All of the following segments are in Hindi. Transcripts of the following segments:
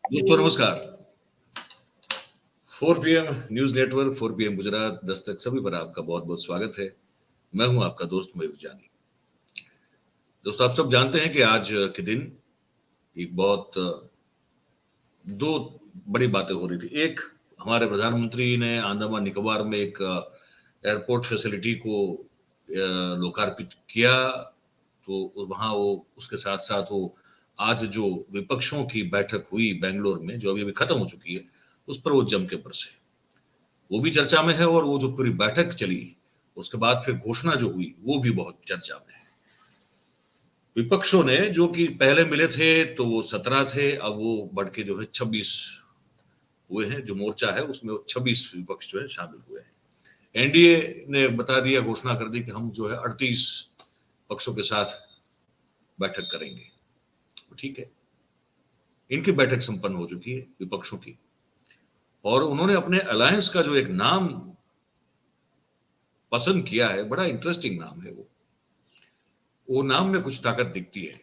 दोस्तों नमस्कार। 4 PM news network, 4 PM Gujarat, Dastak सभी पर आपका बहुत बहुत स्वागत है। मैं हूं आपका दोस्त मयूर जानी। दोस्तों, आप सब जानते हैं कि आज के दिन एक बहुत दो बड़ी बातें हो रही थी। एक, हमारे प्रधानमंत्री ने अंडमान निकोबार में एक एयरपोर्ट फैसिलिटी को लोकार्पित किया, तो वहां वो उसके साथ साथ वो आज जो विपक्षों की बैठक हुई बेंगलोर में, जो अभी अभी खत्म हो चुकी है, उस पर वो जम के बरसे। वो भी चर्चा में है और वो जो पूरी बैठक चली उसके बाद फिर घोषणा जो हुई वो भी बहुत चर्चा में है। विपक्षों ने जो कि पहले मिले थे तो वो 17 थे, अब वो बढ़ के जो है 26 हुए हैं। जो मोर्चा है उसमें 26 विपक्ष जो है शामिल हुए हैं। एनडीए ने बता दिया, घोषणा कर दी कि हम जो है 38 पक्षों के साथ बैठक करेंगे। तो ठीक है, इनकी बैठक संपन्न हो चुकी है विपक्षों की, और उन्होंने अपने अलायंस का जो एक नाम पसंद किया है, बड़ा इंटरेस्टिंग नाम है वो नाम में कुछ ताकत दिखती है।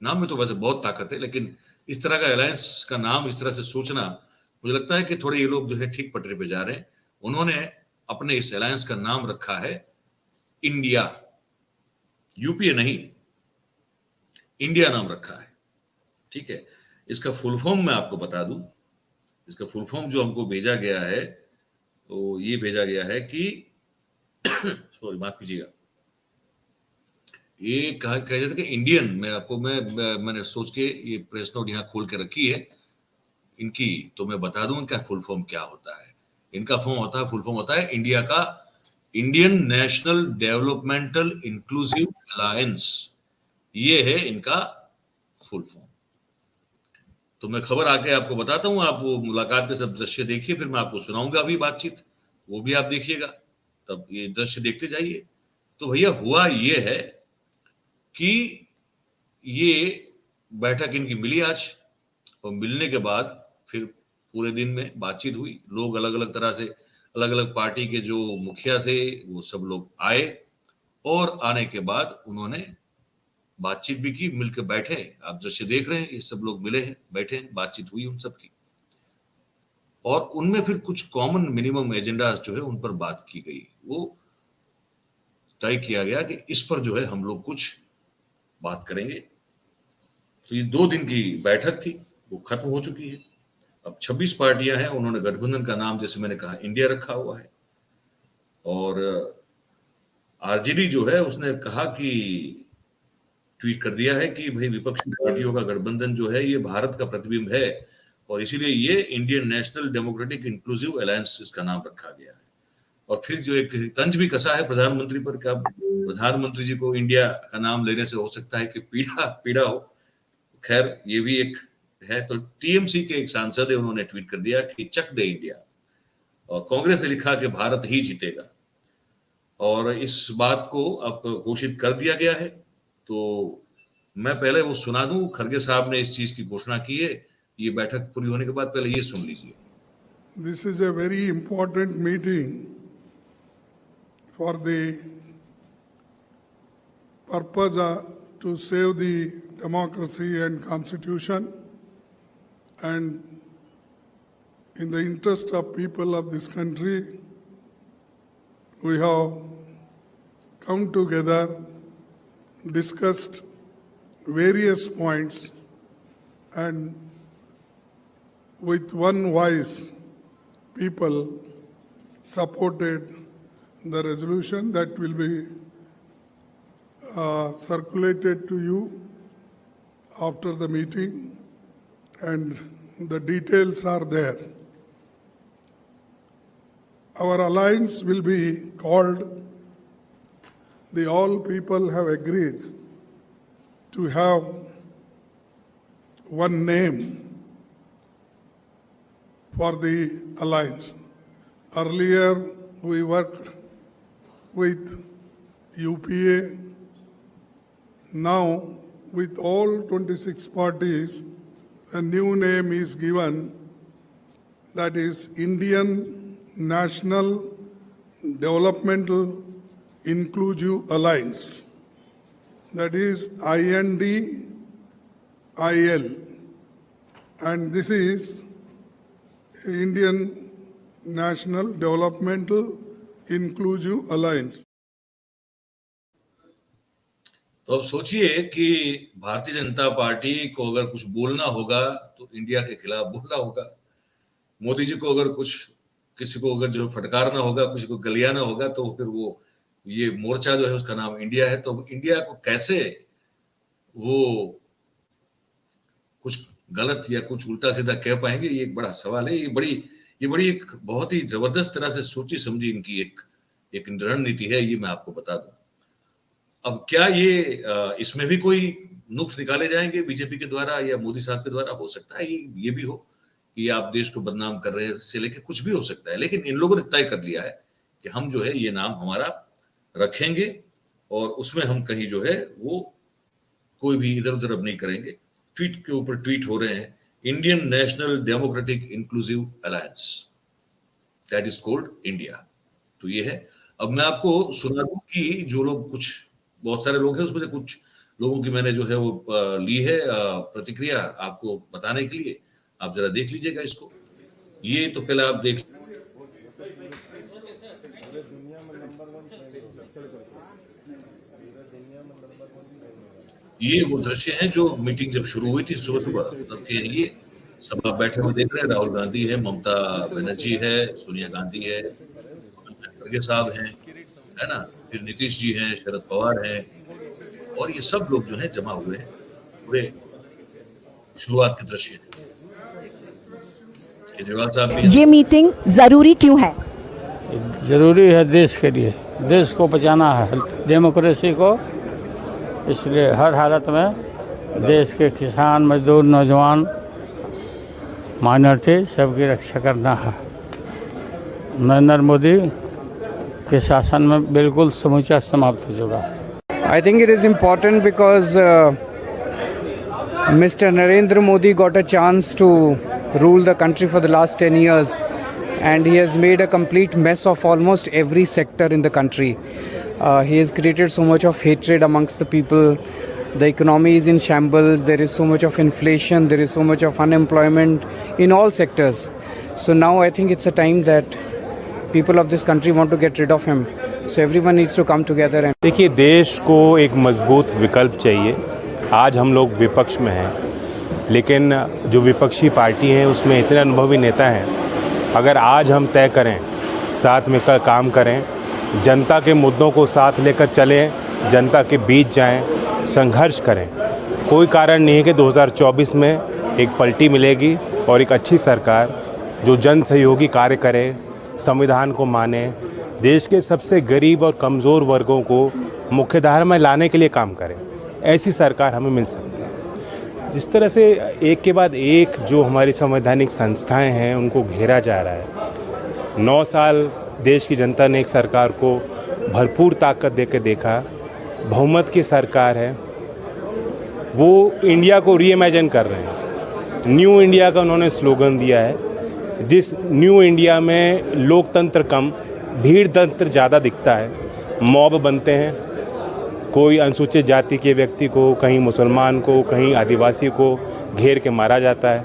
नाम में तो वैसे बहुत ताकत है, लेकिन इस तरह का अलायंस का नाम इस तरह से सोचना, मुझे लगता है कि थोड़े ये लोग जो है ठीक पटरी पे जा रहे हैं। उन्होंने अपने इस अलायंस का नाम रखा है इंडिया। यूपीए नहीं, इंडिया नाम रखा है। ठीक है, इसका फुल फॉर्म मैं आपको बता दूं। इसका फुल फॉर्म जो हमको भेजा गया है, तो ये भेजा गया है कि सॉरी, माफ कीजिएगा, ये कहा जाता है कि इंडियन, मैंने सोच के ये प्रेस नोट यहाँ खोल के रखी है इनकी, तो मैं बता दूं इनका फुल फॉर्म क्या होता है। इनका फुल फॉर्म होता है इंडिया का Indian national developmental inclusive alliance. ये है इनका फुल फॉर्म। तो मैं खबर आके आपको बताता हूँ, आप वो मुलाकात के सब दृश्य देखिए, फिर मैं आपको सुनाऊंगा अभी बातचीत, वो भी आप देखिएगा, तब ये दृश्य देखते जाइए। तो भैया हुआ ये है कि ये बैठक इनकी मिली आज, और मिलने के बाद फिर पूरे दिन में बातचीत हुई। लोग अलग अलग तरह से, अलग अलग पार्टी के जो मुखिया थे वो सब लोग आए, और आने के बाद उन्होंने बातचीत भी की, मिलकर बैठे। आप दृश्य देख रहे हैं, ये सब लोग मिले हैं, बैठे हैं, बातचीत हुई उन सब की, और उनमें फिर कुछ कॉमन मिनिमम एजेंडाज जो है उन पर बात की गई। वो तय किया गया कि इस पर जो है हम लोग कुछ बात करेंगे। तो ये 2 दिन की बैठक थी, वो खत्म हो चुकी है। अब 26 पार्टियां हैं, उन्होंने गठबंधन का नाम, जैसे मैंने कहा, इंडिया रखा हुआ है। और आरजेडी जो है उसने कहा कि, ट्वीट कर दिया है कि भाई विपक्षी पार्टियों का गठबंधन जो है ये भारत का प्रतिबिंब है, और इसीलिए ये Indian national democratic inclusive alliance इसका नाम रखा गया है। और फिर जो एक तंज भी कसा है प्रधानमंत्री पर, क्या प्रधानमंत्री जी को इंडिया का नाम लेने से हो सकता है कि पीड़ा पीड़ा हो। खैर, ये भी एक है। तो टीएमसी के एक सांसद है, उन्होंने ट्वीट कर दिया कि चक दे इंडिया, और कांग्रेस ने लिखा कि भारत ही जीतेगा। और इस बात को अब घोषित कर दिया गया है। तो मैं पहले वो सुना दूं, खरगे साहब ने इस चीज की घोषणा की है। ये बैठक पूरी होने के बाद पहले ये सुन लीजिए। This is a very important meeting for the purpose to save the democracy and constitution, and in the interest of people of this country, we have come together, discussed various points, and with one voice, people supported the resolution that will be circulated to you after the meeting, and the details are there. Our alliance will be called, the all people have agreed to have one name for the alliance. Earlier, we worked with UPA. Now, with all 26 parties, a new name is given, that is Indian National Developmental Inclusive Alliance. That is INDIL. and this is Indian National Developmental Inclusive Alliance. तो अब सोचिए कि भारतीय जनता पार्टी को अगर कुछ बोलना होगा तो इंडिया के खिलाफ बोलना होगा। मोदी जी को अगर कुछ किसी को अगर जो फटकारना होगा, किसी को गलियाना होगा, तो फिर वो ये मोर्चा जो है उसका नाम इंडिया है। तो इंडिया को कैसे वो कुछ गलत या कुछ उल्टा सीधा कह पाएंगे, ये एक बड़ा सवाल है। ये बड़ी एक बहुत ही जबरदस्त तरह से सोची समझी इनकी एक रणनीति है, ये मैं आपको बता दूं। अब क्या ये इसमें भी कोई नुक्स निकाले जाएंगे बीजेपी के द्वारा या मोदी साहब के द्वारा? हो सकता है ये भी हो कि आप देश को बदनाम कर रहे हैं से लेके कुछ भी हो सकता है, लेकिन इन लोगों ने तय कर लिया है कि हम जो है ये नाम हमारा रखेंगे और उसमें हम कहीं जो है वो कोई भी इधर उधर अब नहीं करेंगे। ट्वीट के ऊपर ट्वीट हो रहे हैं, Indian national democratic inclusive alliance, that is called India. तो ये है। अब मैं आपको सुना दूं कि जो लोग कुछ बहुत सारे लोग हैं उसमें से कुछ लोगों की मैंने जो है वो ली है प्रतिक्रिया आपको बताने के लिए। आप जरा देख लीजिएगा इसको। ये तो पहले आप देख, ये वो दृश्य हैं जो मीटिंग जब शुरू हुई थी सुबह सुबह तब के। ये सब आप बैठे हुए देख रहे हैं, राहुल गांधी है, ममता बनर्जी है, सोनिया गांधी है, खड़गे साहब हैं, है ना, फिर नीतीश जी हैं, शरद पवार हैं, और ये सब लोग जो है जमा हुए हैं। पूरे शुरुआत के दृश्य हैं। केजरीवाल साहब भी। ये मीटिंग जरूरी क्यों है? जरूरी है देश के लिए, देश को बचाना है, डेमोक्रेसी को, इसलिए हर हालत में देश के किसान, मजदूर, नौजवान, माइनॉरिटी सबकी रक्षा करना है। नरेंद्र मोदी के शासन में बिल्कुल समूचा समाप्त हो चुका है। I think it is important because Mr. Narendra Modi got a chance to rule the country for the last 10 years, and he has made a complete mess of almost every sector in the country. He has created so much of hatred amongst the people. The economy is in shambles. There is so much of inflation. There is so much of unemployment in all sectors. So now I think it's a time that people of this country want to get rid of him. So everyone needs to come together. And देखिए, देश को एक मजबूत विकल्प चाहिए। आज हम लोग विपक्ष में हैं, लेकिन जो विपक्षी पार्टी है उसमें इतने अनुभवी नेता हैं। अगर आज हम तय करें, साथ में काम करें, जनता के मुद्दों को साथ लेकर चलें, जनता के बीच जाएं, संघर्ष करें, कोई कारण नहीं है कि 2024 में एक पलटी मिलेगी और एक अच्छी सरकार जो जन सहयोगी कार्य करे, संविधान को माने, देश के सबसे गरीब और कमज़ोर वर्गों को मुख्यधारा में लाने के लिए काम करें, ऐसी सरकार हमें मिल सकती है। जिस तरह से एक के बाद एक जो हमारी संवैधानिक संस्थाएं हैं उनको घेरा जा रहा है। 9 साल देश की जनता ने एक सरकार को भरपूर ताकत देकर देखा, बहुमत की सरकार है, वो इंडिया को रीइमेजिन कर रहे हैं। न्यू इंडिया का उन्होंने स्लोगन दिया है, जिस न्यू इंडिया में लोकतंत्र कम, भीड़ तंत्र ज़्यादा दिखता है। मॉब बनते हैं, कोई अनुसूचित जाति के व्यक्ति को, कहीं मुसलमान को, कहीं आदिवासी को घेर के मारा जाता है,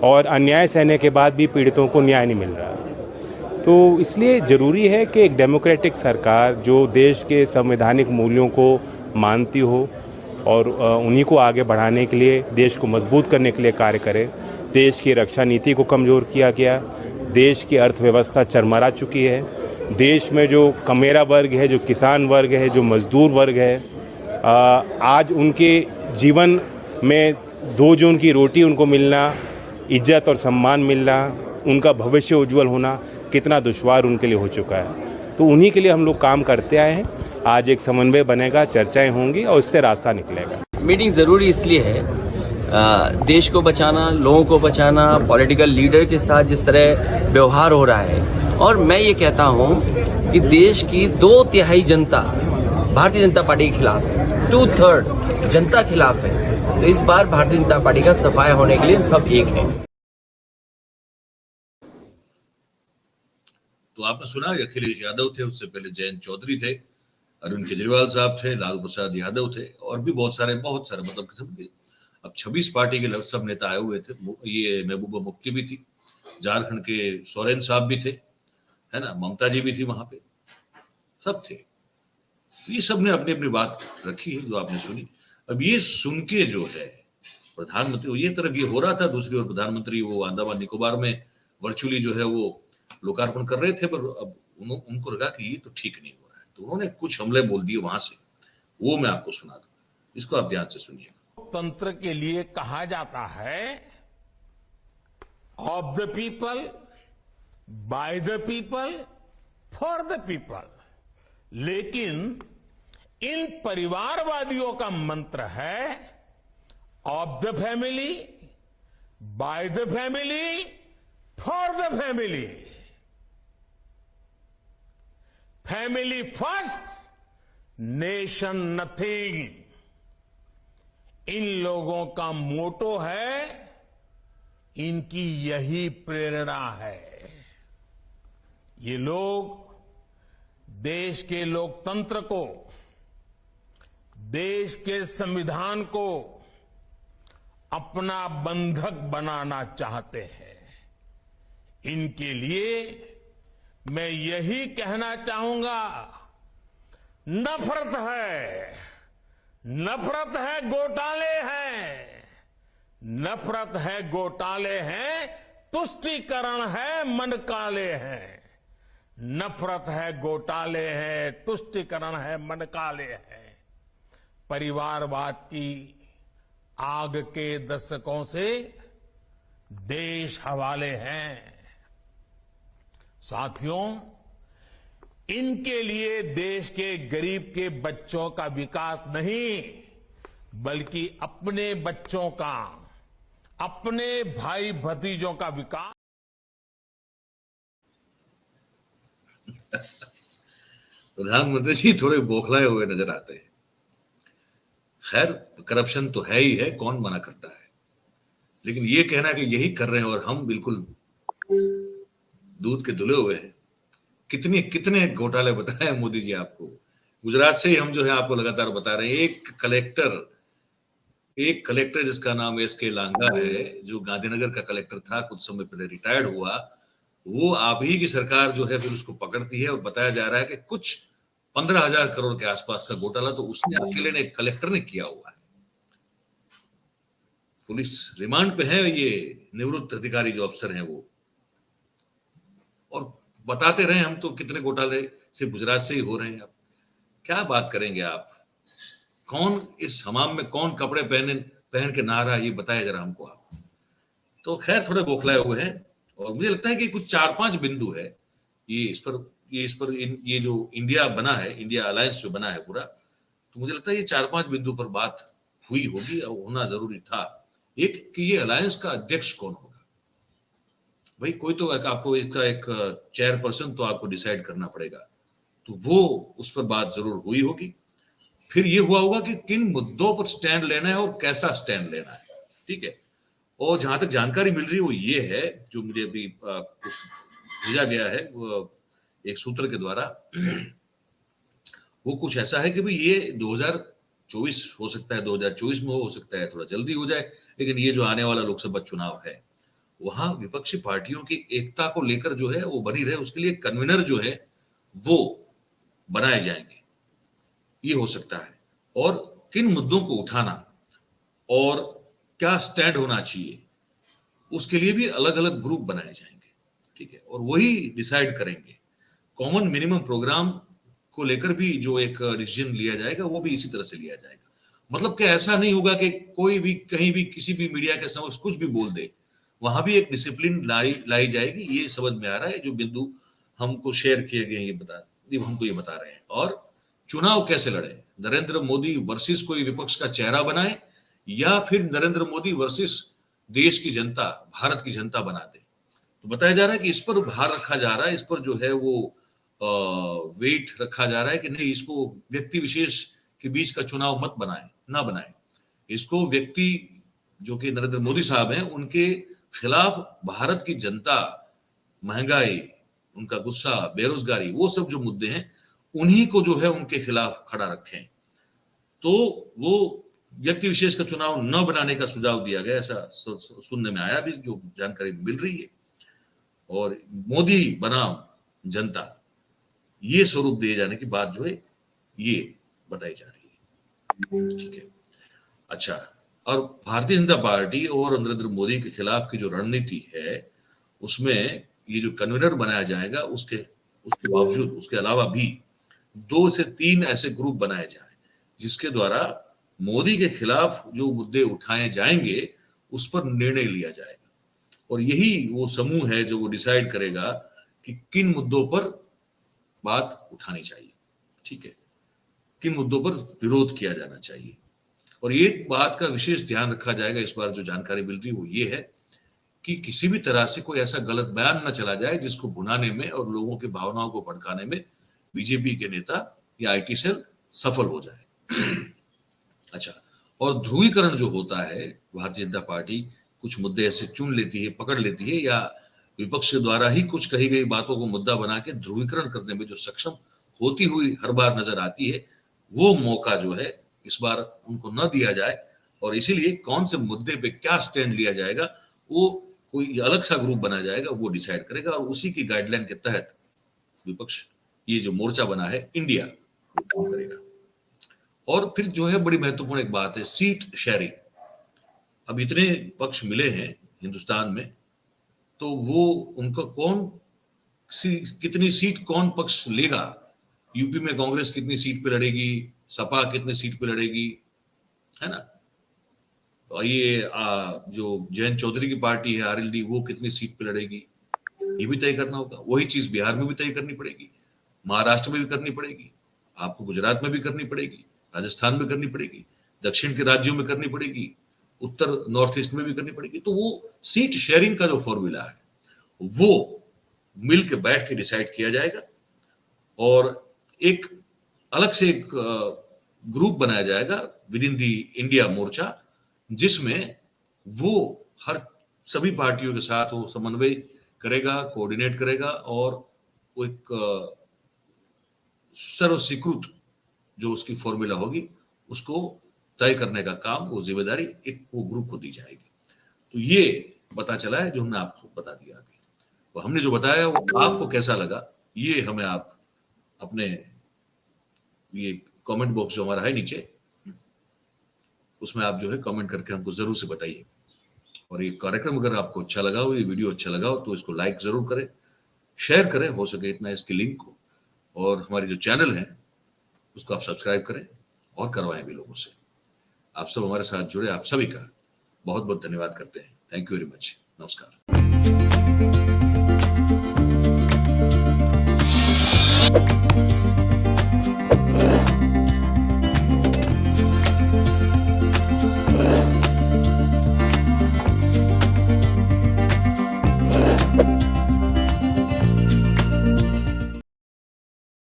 और अन्याय सहने के बाद भी पीड़ितों को न्याय नहीं मिल रहा। तो इसलिए ज़रूरी है कि एक डेमोक्रेटिक सरकार जो देश के संवैधानिक मूल्यों को मानती हो और उन्हीं को आगे बढ़ाने के लिए, देश को मजबूत करने के लिए कार्य करे। देश की रक्षा नीति को कमज़ोर किया गया, देश की अर्थव्यवस्था चरमरा चुकी है, देश में जो कमेरा वर्ग है, जो किसान वर्ग है, जो मजदूर वर्ग है, आज उनके जीवन में 2 जून की रोटी उनको मिलना, इज्जत और सम्मान मिलना, उनका भविष्य उज्जवल होना कितना दुश्वार उनके लिए हो चुका है। तो उन्हीं के लिए हम लोग काम करते आए हैं। आज एक समन्वय बनेगा, चर्चाएं होंगी और इससे रास्ता निकलेगा। मीटिंग ज़रूरी इसलिए है, देश को बचाना, लोगों को बचाना, पॉलिटिकल लीडर के साथ जिस तरह व्यवहार हो रहा है, और मैं ये कहता हूँ कि देश की 2/3 जनता भारतीय जनता पार्टी के खिलाफ है, 2/3 जनता खिलाफ है। तो इस बार भारतीय जनता पार्टी का सफाया होने के लिए सब एक हैं। तो आपने सुना अखिलेश यादव थे, उससे पहले जयंत चौधरी थे, अरविंद केजरीवाल साहब थे, लालू प्रसाद यादव थे, और भी बहुत सारे मतलब किस्म के। अब 26 पार्टी के सब नेता आए हुए थे, ये महबूबा मुफ्ती भी थी, झारखंड के सोरेन साहब भी थे, है ना, ममता जी भी थी वहां पे, सब थे। ये सब ने अपनी अपनी बात रखी है जो आपने सुनी। अब ये सुन के जो है प्रधानमंत्री, ये तरफ ये हो रहा था, दूसरी ओर प्रधानमंत्री वो अंडमान निकोबार में वर्चुअली जो है वो लोकार्पण कर रहे थे, पर अब उनको लगा कि ये तो ठीक नहीं हो रहा है, तो उन्होंने कुछ हमले बोल दिए वहां से, वो मैं आपको सुना दूं, इसको आप ध्यान से सुनिए। तंत्र के लिए कहा जाता है of the people, by the people, for the people, लेकिन इन परिवारवादियों का मंत्र है of the family, by the family, for the family. Family first, nation nothing, इन लोगों का मोटो है, इनकी यही प्रेरणा है। ये लोग देश के लोकतंत्र को, देश के संविधान को अपना बंधक बनाना चाहते हैं। इनके लिए मैं यही कहना चाहूंगा, नफरत है, नफरत है, घोटाले हैं, नफरत है, घोटाले हैं, तुष्टीकरण है, मन काले हैं। नफरत है, घोटाले हैं, तुष्टीकरण है, मन काले हैं। परिवारवाद की आग के दशकों से देश हवाले हैं। साथियों, इनके लिए देश के गरीब के बच्चों का विकास नहीं, बल्कि अपने बच्चों का, अपने भाई भतीजों का विकास। प्रधानमंत्री जी थोड़े बौखलाए हुए नजर आते हैं। खैर, करप्शन तो है ही है, कौन मना करता है, लेकिन ये कहना कि यही कर रहे हैं और हम बिल्कुल दूध के धुले हुए हैं। कितने कितने घोटाले बताए मोदी जी आपको। गुजरात से ही हम जो है आपको लगातार बता रहे हैं, एक कलेक्टर जिसका नाम एसके लांगा है, जो गांधीनगर का कलेक्टर था, कुछ समय पहले रिटायर्ड हुआ, वो आप ही की सरकार जो है फिर उसको पकड़ती है और बताया जा रहा है कि कुछ 15,000 करोड़ के आसपास का घोटाला तो उसने अकेले ने, कलेक्टर ने किया हुआ है। पुलिस रिमांड पे है ये निवृत्त अधिकारी जो अफसर हैं वो, और बताते रहे हम तो कितने घोटाले सिर्फ गुजरात से ही हो रहे हैं। आप क्या बात करेंगे आप? कौन इस हमाम में कौन कपड़े पहन के नहा रहा है, ये बताया जरा हमको आप। तो खैर थोड़े बौखलाए हुए हैं, और मुझे लगता है कि कुछ 4-5 बिंदु है ये जो इंडिया बना है, इंडिया अलायंस जो बना है पूरा, तो मुझे लगता है ये 4-5 बिंदु पर बात हुई होगी और होना जरूरी था। एक कि ये अलायंस का अध्यक्ष कौन होगा, भाई कोई तो आपको इसका एक चेयरपर्सन तो आपको डिसाइड करना पड़ेगा, तो वो उस पर बात जरूर हुई होगी। फिर ये हुआ होगा कि किन मुद्दों पर स्टैंड लेना है और कैसा स्टैंड लेना है, ठीक है। और जहां तक जानकारी मिल रही है वो ये है, जो मुझे अभी भेजा गया है एक सूत्र के द्वारा, वो कुछ ऐसा है कि भाई ये 2024 हो सकता है, 2024 में हो सकता है, थोड़ा जल्दी हो जाए, लेकिन ये जो आने वाला लोकसभा चुनाव है वहां विपक्षी पार्टियों की एकता को लेकर जो है वो बनी रहे, उसके लिए कन्वीनर जो है वो बनाए जाएंगे, ये हो सकता है। और किन मुद्दों को उठाना और क्या स्टैंड होना चाहिए, उसके लिए भी अलग अलग ग्रुप बनाए जाएंगे, ठीक है, और वही डिसाइड करेंगे। कॉमन मिनिमम प्रोग्राम को लेकर भी जो एक डिसीजन लिया जाएगा वो भी इसी तरह से लिया जाएगा। मतलब कि ऐसा नहीं होगा कि कोई भी कहीं भी किसी भी मीडिया के समक्ष कुछ भी बोल दे, वहां भी एक डिसिप्लिन लाई जाएगी। ये समझ में आ रहा है, जो बिंदु हमको शेयर किए गए ये हमको ये बता रहे हैं। और चुनाव कैसे लड़े, नरेंद्र मोदी वर्सेस कोई विपक्ष का चेहरा बनाए, या फिर नरेंद्र मोदी वर्सेस देश की जनता, भारत की जनता बना दे। तो बताया जा रहा है कि इस पर भार रखा जा रहा है, इस पर जो है वो वेट रखा जा रहा है कि नहीं, इसको व्यक्ति विशेष के बीच का चुनाव मत ना बनाए, इसको व्यक्ति जो कि नरेंद्र मोदी साहब हैं उनके खिलाफ भारत की जनता, महंगाई, उनका गुस्सा, बेरोजगारी, वो सब जो मुद्दे हैं उन्हीं को जो है उनके खिलाफ खड़ा रखें। तो वो व्यक्ति विशेष का चुनाव न बनाने का सुझाव दिया गया, ऐसा सुनने में आया भी, जो जानकारी मिल रही है। और मोदी बनाम जनता, ये स्वरूप दिए जाने की बात जो है ये बताई जा रही है। ठीक है, अच्छा, और भारतीय जनता पार्टी और नरेंद्र मोदी के खिलाफ की जो रणनीति है उसमें ये जो कन्वीनर बनाया जाएगा, उसके बावजूद, उसके अलावा भी 2 से 3 ऐसे ग्रुप बनाए जाए जिसके द्वारा मोदी के खिलाफ जो मुद्दे उठाए जाएंगे उस पर निर्णय लिया जाएगा। और यही वो समूह है जो वो डिसाइड करेगा कि किन मुद्दों पर बात उठानी चाहिए, ठीक है, किन मुद्दों पर विरोध किया जाना चाहिए। और एक बात का विशेष ध्यान रखा जाएगा, इस बार जो जानकारी मिल रही है वो ये है कि किसी भी तरह से कोई ऐसा गलत बयान न चला जाए जिसको भुनाने में और लोगों की भावनाओं को भड़काने में बीजेपी के नेता या आईटी सेल सफल हो जाए। अच्छा, और ध्रुवीकरण जो होता है, भारतीय जनता पार्टी कुछ मुद्दे ऐसे चुन लेती है, पकड़ लेती है, या विपक्ष के द्वारा ही कुछ कही गई बातों को मुद्दा बना के ध्रुवीकरण करने में जो सक्षम होती हुई हर बार नजर आती है, वो मौका जो है इस बार उनको न दिया जाए। और इसीलिए कौन से मुद्दे पे क्या स्टैंड लिया जाएगा वो कोई अलग सा ग्रुप बना जाएगा, वो डिसाइड करेगा। और उसी की गाइडलाइन के तहत विपक्ष, ये जो मोर्चा बना है इंडिया, वो काम करेगा। और फिर जो है बड़ी महत्वपूर्ण एक बात है, सीट शेयरिंग। अब इतने पक्ष मिले हैं हिंदुस्तान में, तो वो उनका कितनी सीट कौन पक्ष लेगा। यूपी में कांग्रेस कितनी सीट पे लड़ेगी, सपा कितनी सीट पे लड़ेगी, है ना। तो ये जो जयंत चौधरी की पार्टी है आरएलडी, वो कितनी सीट पे लड़ेगी, ये भी तय करना होगा। वही चीज बिहार में भी तय करनी पड़ेगी, महाराष्ट्र में भी करनी पड़ेगी, आपको गुजरात में भी करनी पड़ेगी, राजस्थान में करनी पड़ेगी, दक्षिण के राज्यों में करनी पड़ेगी, उत्तर नॉर्थ ईस्ट में भी करनी पड़ेगी। तो वो सीट शेयरिंग का जो फॉर्मूला है वो मिल के बैठ के डिसाइड किया जाएगा। और एक अलग से एक ग्रुप बनाया जाएगा विद इन दी इंडिया मोर्चा, जिसमें वो हर सभी पार्टियों के साथ वो समन्वय करेगा, कोऑर्डिनेट करेगा, और वो एक सर्वस्वीकृत जो उसकी फॉर्मूला होगी उसको तय करने का काम, वो जिम्मेदारी एक वो ग्रुप को दी जाएगी। तो ये पता चला है जो हमने आपको बता दिया अभी। तो हमने जो बताया वो आपको कैसा लगा, ये हमें आप अपने ये कमेंट बॉक्स जो हमारा है नीचे, उसमें आप जो है कमेंट करके हमको जरूर से बताइए। और ये कार्यक्रम अगर आपको अच्छा लगा हो, ये वीडियो अच्छा लगा हो, तो इसको लाइक जरूर करें, शेयर करें, हो सके इतना इसकी लिंक को, और हमारी जो चैनल है उसको आप सब्सक्राइब करें और करवाएं भी लोगों से। आप सब हमारे साथ जुड़े, आप सभी का बहुत बहुत धन्यवाद करते हैं। Thank you very much. नमस्कार।